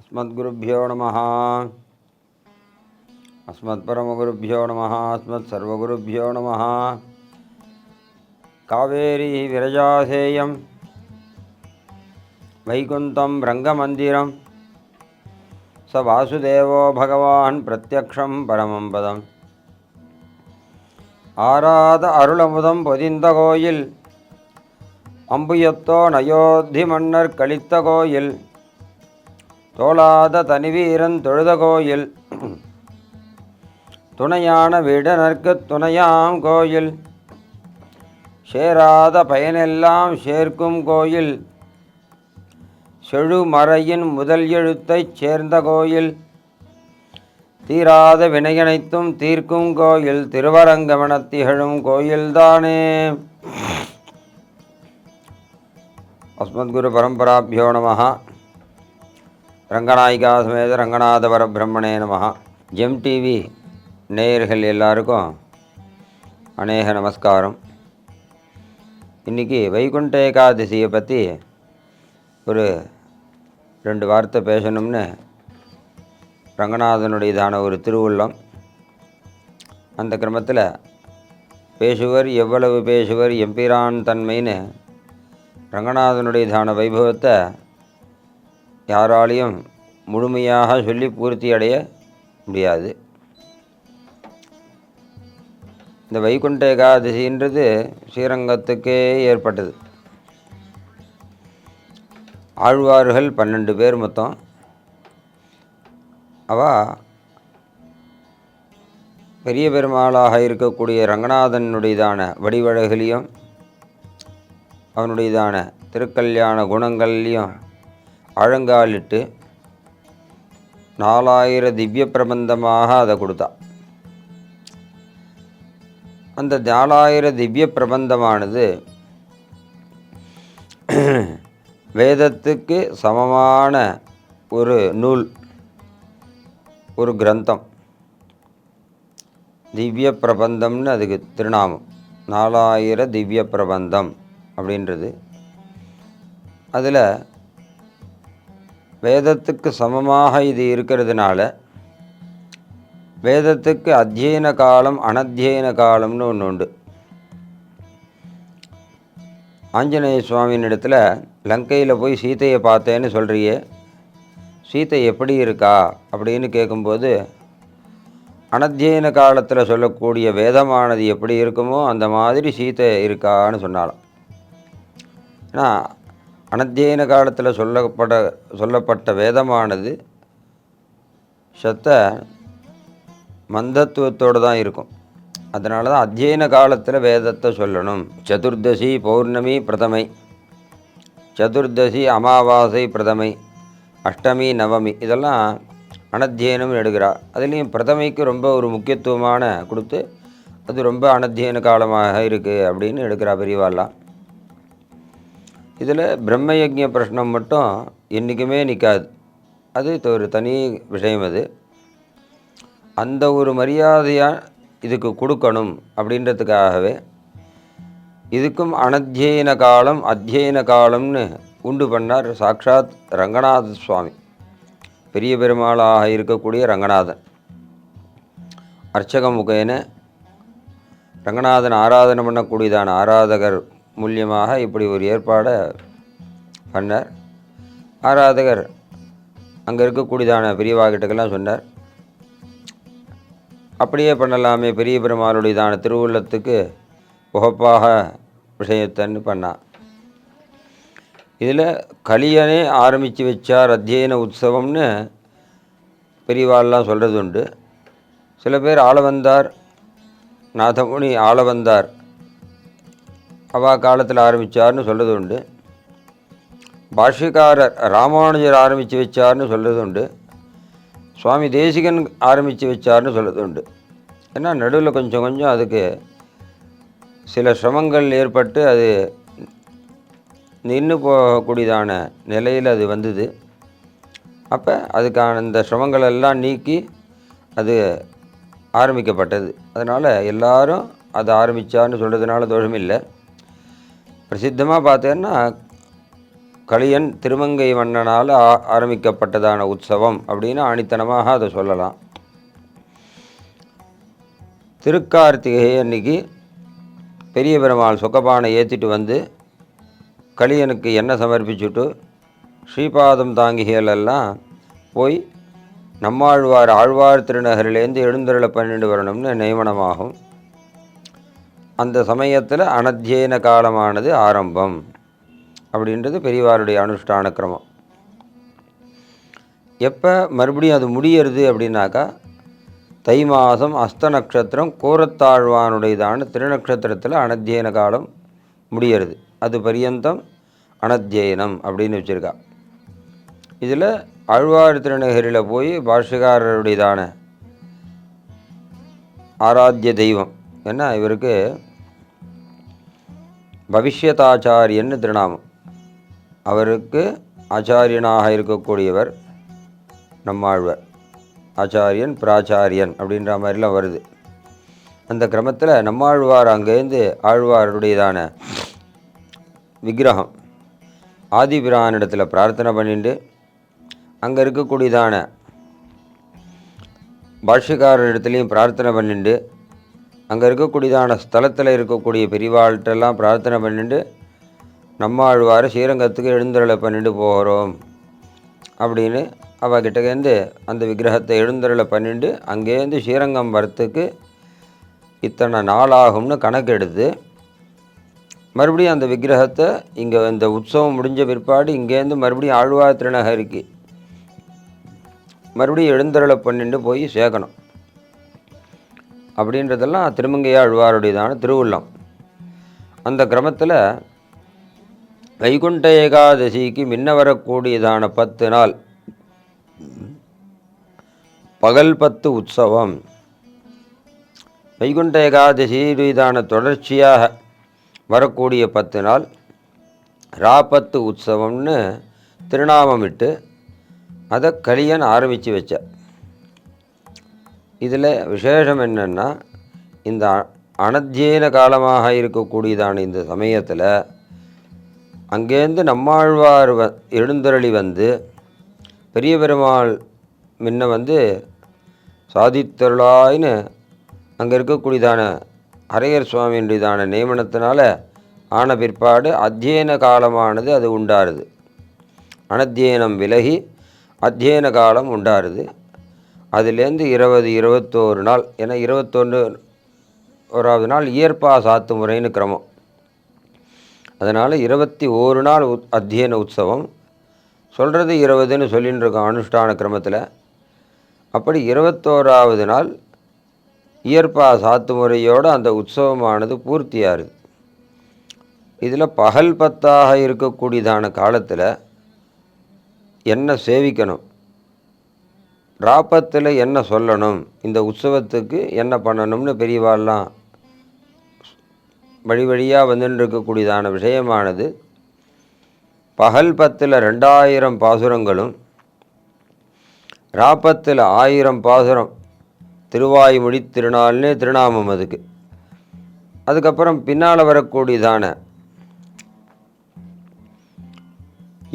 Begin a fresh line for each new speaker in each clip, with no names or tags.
अस्मद्गुरुभ्यो नमः। अस्मत्परमगुरुभ्यो नमः। अस्मत्सर्वगुरुभ्यो नमः। कावेरी विरजासेयं वैकुंठं रंगमंदिरं स वासुदेवो भगवान् प्रत्यक्षं परमं पदम् ஆராத அருளமுதம் பொதிந்த கோயில் அம்புயத்தோ நயோத்தி மன்னர் கழித்த கோயில் தோளாத தனிவீரன் தொழுத கோயில் துணையான வீடனர்க்கு துணையாம் கோயில் சேராத பயனெல்லாம் சேர்க்கும் கோயில் செழுமறையின் முதல் எழுத்தைச் சேர்ந்த கோயில் தீராத வினையனைத்தும் தீர்க்கும் கோயில் திருவரங்கமெனத் திகழும் கோயில்தானே. அஸ்மத்குரு பரம்பராபியோ நமஹ. ரங்கநாயிகா சமேத ரங்கநாத பரபிரம்மணே நமஹ. ஜெம் டிவி நேயர்கள் எல்லாருக்கும் அநேக நமஸ்காரம். இன்றைக்கி வைகுண்ட ஏகாதசியை பற்றி ஒரு 2 வார்த்தை பேசணும்னு ரங்கநாதனுடையதான ஒரு திருவுள்ளம். அந்த கிரமத்தில் பேசுவர் எவ்வளவு பேசுவர் எம்பிரான் தன்மைன்னு ரங்கநாதனுடையதான வைபவத்தை யாராலையும் முழுமையாக சொல்லி பூர்த்தி அடைய முடியாது. இந்த வைகுண்ட ஏகாதசின்றது ஸ்ரீரங்கத்துக்கே ஏற்பட்டது. ஆழ்வார்கள் 12 பேர் மொத்தம். பெரிய பெருமாளாக இருக்கக்கூடிய ரங்கநாதனுடையதான வடிவழகிலையும் அவனுடையதான திருக்கல்யாண குணங்கள்லையும் ஆழங்காலிட்டு 4000 திவ்ய பிரபந்தமாக அதை கொடுத்தா. அந்த 4000 திவ்ய பிரபந்தமானது வேதத்துக்கு சமமான ஒரு நூல், ஒரு கிரந்தம். திவ்ய பிரபந்தம்னு அதுக்கு திருநாமம். 4000 திவ்ய பிரபந்தம் அப்படின்றது. அதில் வேதத்துக்கு சமமாக இது இருக்கிறதுனால வேதத்துக்கு அத்தியன காலம் அனத்தியன காலம்னு ஒன்று உண்டு. ஆஞ்சநேய சுவாமியின் இடத்துல லங்கையில் போய் சீதையை பார்த்தேன்னு சொல்கிறியே, சீதை எப்படி இருக்கா அப்படின்னு கேட்கும்போது அனத்தியன காலத்தில் சொல்லக்கூடிய வேதமானது எப்படி இருக்குமோ அந்த மாதிரி சீதை இருக்கான்னு சொன்னாலாம். ஏன்னா அனத்தியன காலத்தில் சொல்லப்பட்ட வேதமானது சத்த மந்தத்துவத்தோடு தான் இருக்கும். அதனால தான் அத்தியன காலத்தில் வேதத்தை சொல்லணும். சதுர்தசி பௌர்ணமி பிரதமை, சதுர்தசி அமாவாசை பிரதமை, அஷ்டமி நவமி இதெல்லாம் அனத்தியனம் எடுக்கிறா. அதுலேயும் பிரதமைக்கு ரொம்ப ஒரு முக்கியத்துவமான கொடுத்து அது ரொம்ப அனத்தியன காலமாக இருக்குது அப்படின்னு எடுக்கிறா பெரியவாள்லாம். இதில் பிரம்மயஜ்ஞ பிரஷ்னம் மட்டும் என்றைக்குமே நிற்காது. அது ஒரு தனி விஷயம். அது அந்த ஒரு மரியாதையாக இதுக்கு கொடுக்கணும் அப்படின்றதுக்காகவே இதுக்கும் அனத்தியன காலம் அத்தியன காலம்னு உண்டு பண்ணார் சாக்ஷாத் ரங்கநாத சுவாமி, பெரிய பெருமாளாக இருக்கக்கூடிய ரங்கநாதன். அர்ச்சக முகேன ரங்கநாதன் ஆராதனை பண்ணக்கூடியதான ஆராதகர் மூலியமாக இப்படி ஒரு ஏற்பாடை பண்ணார். ஆராதகர் அங்கே இருக்கக்கூடியதான பெரியவாகிட்டக்கெல்லாம் சொன்னார், அப்படியே பண்ணலாமே, பெரிய பெருமாளுடையதான திருவுள்ளத்துக்கு புகப்பாக விஷயத்தன்னு பண்ணான். இதில் கலியனே ஆரம்பித்து வச்சார் அத்தியன உற்சவம்னு பெரியவாள்லாம் சொல்கிறது உண்டு. சில பேர் ஆளவந்தார், நாதமுனி ஆளவந்தார் அவா காலத்தில் ஆரம்பித்தார்னு சொல்கிறது உண்டு. பாஷ்யக்காரர் ராமானுஜர் ஆரம்பித்து வச்சார்னு சொல்கிறது உண்டு. சுவாமி தேசிகன் ஆரம்பித்து வச்சார்னு சொல்கிறது உண்டு. ஏன்னா நடுவில் கொஞ்சம் கொஞ்சம் அதுக்கு சில சிரமங்கள் ஏற்பட்டு அது நின்று போகக்கூடியதான நிலையில் அது வந்தது. அப்போ அதுக்கான இந்த சிரமங்கள் எல்லாம் நீக்கி அது ஆரம்பிக்கப்பட்டது. அதனால் எல்லாரும் அதை ஆரம்பித்தார்னு சொல்கிறதுனால தோஷம் இல்லை. பிரசித்தமாக பார்த்தேன்னா கலியன் திருமங்கை மன்னனால் ஆரம்பிக்கப்பட்டதான உற்சவம் அப்படின்னு ஆணித்தனமாக அதை சொல்லலாம். திருக்கார்த்திகை அன்னைக்கு பெரிய பெருமாள் சொக்கப்பானை ஏற்றிட்டு வந்து கலியனுக்கு எண்ணெய் சமர்ப்பிச்சுட்டு ஸ்ரீபாதம் தாங்கிகளெல்லாம் போய் நம்மாழ்வார் ஆழ்வார் திருநகரிலேருந்து எழுந்தருளை பண்ணிட்டு வரணும்னு நியமனமாகும். அந்த சமயத்தில் அனத்தியன காலமானது ஆரம்பம் அப்படின்றது பெரியவாருடைய அனுஷ்டான கிரமம். எப்போ மறுபடியும் அது முடியறது அப்படின்னாக்கா தை மாதம் அஸ்த நட்சத்திரம் கூரத்தாழ்வானுடையதான திருநக்ஷத்திரத்தில் அனத்தியன காலம் முடியறது. அது பரியந்தம் அனத்தியனம் அப்படின்னு வச்சுருக்கா. இதில் ஆழ்வார் திருநகரில் போய் பாஷ்யக்காரருடையதான ஆராத்திய தெய்வம் என்ன, இவருக்கு பவிஷ்யதாச்சாரியன்னு திருநாமம். அவருக்கு ஆச்சாரியனாக இருக்கக்கூடியவர் நம்மாழ்வார். ஆச்சாரியன் பிராச்சாரியன் அப்படின்ற மாதிரிலாம் வருது. அந்த கிரமத்தில் நம்மாழ்வார் அங்கேருந்து ஆழ்வாருடையதான விக்கிரகம் ஆதிபிரானிடத்தில் பிரார்த்தனை பண்ணிட்டு அங்கே இருக்கக்கூடியதான பாஷ்யக்காரரிடத்துலையும் பிரார்த்தனை பண்ணிட்டு அங்கே இருக்கக்கூடியதான ஸ்தலத்தில் இருக்கக்கூடிய பெரியவாள்கிட்டெல்லாம் பிரார்த்தனை பண்ணிட்டு நம்மாழ்வார் ஸ்ரீரங்கத்துக்கு எழுந்தருளை பண்ணிட்டு போகிறோம் அப்படின்னு அவகிட்டேருந்து அந்த விக்கிரகத்தை எழுந்தருளை பண்ணிட்டு அங்கேருந்து ஸ்ரீரங்கம் வரத்துக்கு இத்தனை நாளாகும்னு கணக்கு எடுத்து மறுபடியும் அந்த விக்கிரகத்தை இங்கே இந்த உற்சவம் முடிஞ்ச பிற்பாடு இங்கேருந்து மறுபடியும் ஆழ்வார் திருநகருக்கு மறுபடியும் எழுந்தருளை பண்ணிட்டு போய் சேர்க்கணும். அப்படின்றதெல்லாம் திருமங்கையாழ்வாருடையதான திருவுள்ளம். அந்த கிரமத்தில் வைகுண்ட ஏகாதசிக்கு முன்ன வரக்கூடியதான 10 நாள் பகல் 10 உற்சவம், வைகுண்ட ஏகாதசியுடையதான தொடர்ச்சியாக வரக்கூடிய 10 நாள் ராபத்து உற்சவம்னு திருநாமமிட்டு அதை கலியன் ஆரம்பித்து வச்சார். இதில் விசேஷம் என்னென்னா, இந்த அனத்தியன காலமாக இருக்கக்கூடியதான இந்த சமயத்தில் அங்கேருந்து நம்மாழ்வார் எழுந்தருளி வந்து பெரிய பெருமாள் முன்ன வந்து சாதித்தருளாயின்னு அங்கே இருக்கக்கூடியதான ஹரையர் சுவாமியுடையதான நியமனத்தினால ஆன பிற்பாடு அத்தியன காலமானது அது உண்டாருது. அனத்தியனம் விலகி அத்தியன காலம் உண்டாருது. அதுலேருந்து 20-21 நாள், ஏன்னா 21வது நாள் இயற்பா சாத்து முறைன்னு கிரமம். அதனால் 21 நாள் அத்தியன உற்சவம் சொல்கிறது 20ன்னு சொல்லின்னு இருக்கோம் அனுஷ்டான கிரமத்தில். அப்படி 21வது நாள் இயற்பா சாத்து முறையோடு அந்த உற்சவமானது பூர்த்தியாகுது. இதில் பகல் 10ஆக இருக்கக்கூடியதான காலத்தில் என்ன சேவிக்கணும், ராப்பத்தில் என்ன சொல்லணும், இந்த உற்சவத்துக்கு என்ன பண்ணணும்னு பெரியவாள்லாம் வழி வழியாக வந்துட்டு இருக்கக்கூடியதான விஷயமானது பகல் 10ல் 2000 பாசுரங்களும் ராப்பத்தில் 1000 பாசுரம் திருவாய்மொழி திருநாள்னு திருநாமம் அதுக்கு. அதுக்கப்புறம் பின்னால் வரக்கூடியதான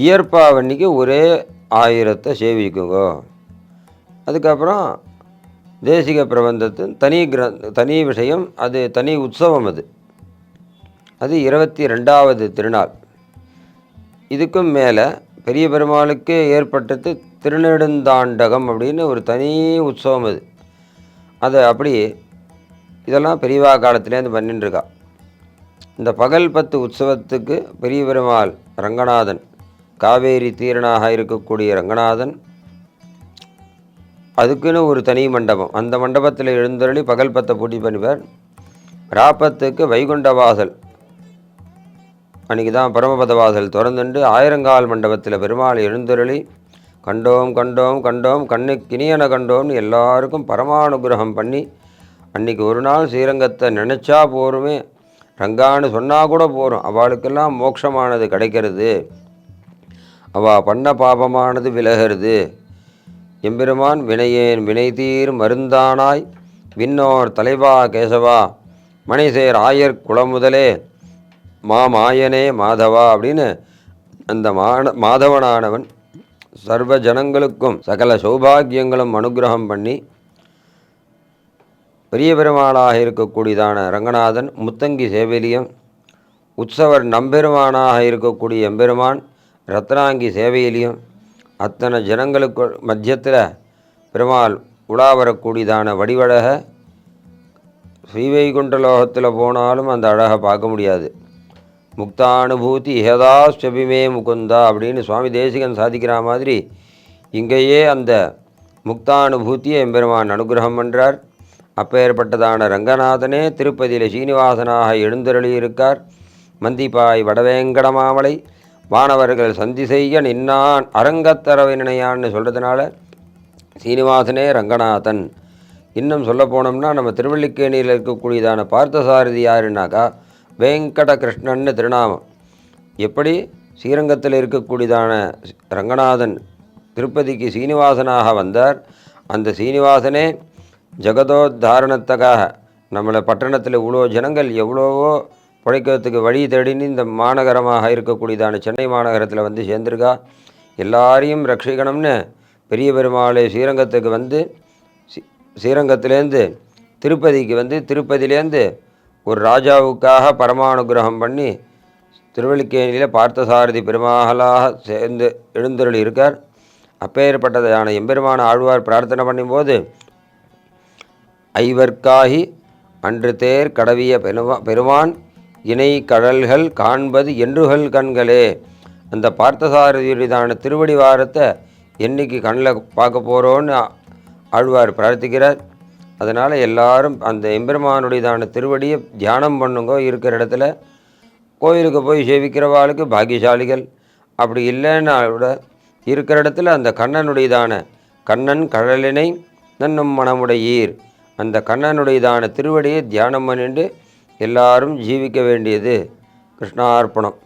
இயற்பாவன்னிக்கு ஒரே 1000 சேவிக்குங்க. அதுக்கப்புறம் தேசிக பிரபந்தத்தின் தனி விஷயம், அது தனி உற்சவம். அது 22வது திருநாள். இதுக்கும் மேலே பெரிய பெருமாளுக்கே ஏற்பட்டது திருநெடுந்தாண்டகம் அப்படின்னு ஒரு தனி உற்சவம். அது அப்படி இதெல்லாம் பெரியவா காலத்துலேருந்து பண்ணிட்டுருக்கா. இந்த பகல் 10 உற்சவத்துக்கு பெரிய பெருமாள் ரங்கநாதன், காவேரி தீரனாக இருக்கக்கூடிய ரங்கநாதன், அதுக்குன்னு ஒரு தனி மண்டபம், அந்த மண்டபத்தில் எழுந்தருளி பகல் 10 பூட்டி பண்ணிப்பார். ராப்பத்துக்கு வைகுண்ட வாசல், அன்றைக்கி தான் பரமபத வாசல் திறந்துண்டு ஆயிரங்கால் மண்டபத்தில் பெருமாள் எழுந்தருளி கண்டோம் கண்டோம் கண்டோம் கண்ணுக்கு இனியன கண்டோம்னு எல்லாருக்கும் பரமானுகிரகம் பண்ணி, அன்றைக்கி ஒரு நாள் ஸ்ரீரங்கத்தை நினச்சா போருமே, ரங்கான்னு சொன்னால் கூட போகிறோம், அவளுக்கெல்லாம் மோட்சமானது கிடைக்கிறது, அவள் பண்ண பாபமானது விலகிறது, எம்பெருமான் வினையேன் வினைதீர் மருந்தானாய் விண்ணோர் தலைவா கேசவா மணிசேர் ஆயர் குளமுதலே மாமாயனே மாதவா அப்படின்னு அந்த மாதவனானவன் சர்வ ஜனங்களுக்கும் சகல சௌபாகியங்களும் அனுகிரகம் பண்ணி பெரிய பெருமாளாக இருக்கக்கூடியதான ரங்கநாதன் முத்தங்கி சேவையிலையும் உற்சவர் நம்பெருமானாக இருக்கக்கூடிய எம்பெருமான் ரத்னாங்கி சேவையிலையும் அத்தனை ஜனங்களுக்கு மத்தியத்தில் பெருமாள் உலா வரக்கூடியதான வடிவழக ஸ்ரீவைகுண்ட லோகத்தில் போனாலும் அந்த அழகை பார்க்க முடியாது. முக்தானுபூதி இஹதாஸ்வபிமே முகுந்தா அப்படின்னு சுவாமி தேசிகன் சாதிக்கிற மாதிரி இங்கேயே அந்த முக்தானுபூத்தியை எம்பெருமான் அனுகிரகம் பண்ணுறார். அப்பேற்பட்டதான ரங்கநாதனே திருப்பதியில் சீனிவாசனாக எழுந்தருளியிருக்கார். மந்திப்பாய் வடவேங்கடமாமலை வானவர்கள் சந்தி செய்ய நின்னான் அரங்கத்தரவை நினையான்னு சொல்கிறதுனால சீனிவாசனே ரங்கநாதன். இன்னும் சொல்ல போனோம்னா நம்ம திருவல்லிக்கேணியில் இருக்கக்கூடியதான பார்த்தசாரதி யாருன்னாக்கா வேங்கட கிருஷ்ணன்னு திருநாமம். எப்படி ஸ்ரீரங்கத்தில் இருக்கக்கூடியதான ரங்கநாதன் திருப்பதிக்கு சீனிவாசனாக வந்தார், அந்த சீனிவாசனே ஜெகதோத்தாரணத்துக்காக நம்மளை பட்டணத்தில் இவ்வளோ ஜனங்கள் எவ்வளவோ பிழைக்கிறதுக்கு வழி தேடின்னு இந்த மாநகரமாக இருக்கக்கூடியதான சென்னை மாநகரத்தில் வந்து சேர்ந்துருக்கா. எல்லாரையும் ரட்சிக்கணும்னு பெரிய பெருமாளை ஸ்ரீரங்கத்துக்கு வந்து ஸ்ரீரங்கத்திலேருந்து திருப்பதிக்கு வந்து திருப்பதியிலேருந்து ஒரு ராஜாவுக்காக பரமானுகிரகம் பண்ணி திருவல்லிக்கேணியில் பார்த்தசாரதி பெருமாளாக சேர்ந்து எழுந்தருளி இருக்கார். அப்பேற்பட்டதான எம்பெருமான ஆழ்வார் பிரார்த்தனை பண்ணும்போது ஐவர்க்காகி அன்று தேர் கடவிய பெருமான் இணை கடல்கள் காண்பது என்றுகள் கண்களே. அந்த பார்த்தசாரதியுடையதான திருவடி வாரத்தை என்னைக்கு கண்ணில் பார்க்க போகிறோன்னு ஆழ்வார் பிரார்த்திக்கிறார். அதனால் எல்லாரும் அந்த எம்பெருமானுடையதான திருவடியை தியானம் பண்ணுங்க. இருக்கிற இடத்துல கோயிலுக்கு போய் சேவிக்கிறவாளுக்கு பாக்கியசாலிகள், அப்படி இல்லைன்னா கூட இருக்கிற இடத்துல அந்த கண்ணனுடையதான கண்ணன் கடலினை நன்னும் மனமுடையீர் அந்த கண்ணனுடையதான திருவடியை தியானம் பண்ணிட்டு எல்லாரும் ஜீவிக்க வேண்டியது. கிருஷ்ணார்ப்பணம்.